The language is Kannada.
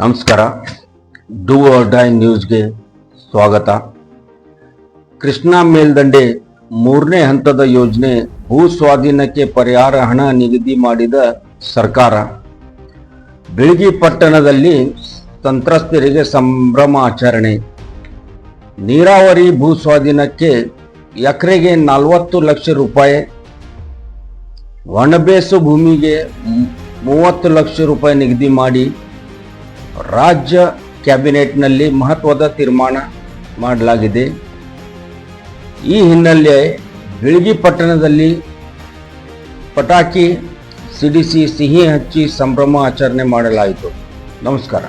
ನಮಸ್ಕಾರ. ಡೂ ಆರ್ ಡೈ ನ್ಯೂಸ್ಗೆ ಸ್ವಾಗತ. ಕೃಷ್ಣಾ ಮೇಲ್ದಂಡೆ 3ನೇ ಹಂತದ ಯೋಜನೆ ಭೂ ಸ್ವಾಧೀನಕ್ಕೆ ಪರಿಹಾರ ಹಣ ನಿಗದಿ ಮಾಡಿದ ಸರ್ಕಾರ. ಬೆಳಗಿ ಪಟ್ಟಣದಲ್ಲಿ ಸಂತ್ರಸ್ತರಿಗೆ ಸಂಭ್ರಮಾಚರಣೆ. ನೀರಾವರಿ ಭೂ ಸ್ವಾಧೀನಕ್ಕೆ ಎಕರೆಗೆ 40 ಲಕ್ಷ ರೂಪಾಯಿ, ಒಣಬೇಸು ಭೂಮಿಗೆ 30 ಲಕ್ಷ ರೂಪಾಯಿ ನಿಗದಿ ಮಾಡಿ ರಾಜ್ಯ ಕ್ಯಾಬಿನೆಟ್ನಲ್ಲಿ ಮಹತ್ವದ ತೀರ್ಮಾನ ಮಾಡಲಾಗಿದೆ. ಈ ಹಿನ್ನೆಲೆ ಬೆಳಗಿ ಪಟ್ಟಣದಲ್ಲಿ ಪಟಾಕಿ ಸಿಡಿಸಿ ಸಿಹಿ ಹಂಚಿ ಸಂಭ್ರಮ ಆಚರಣೆ ಮಾಡಲಾಯಿತು. ನಮಸ್ಕಾರ.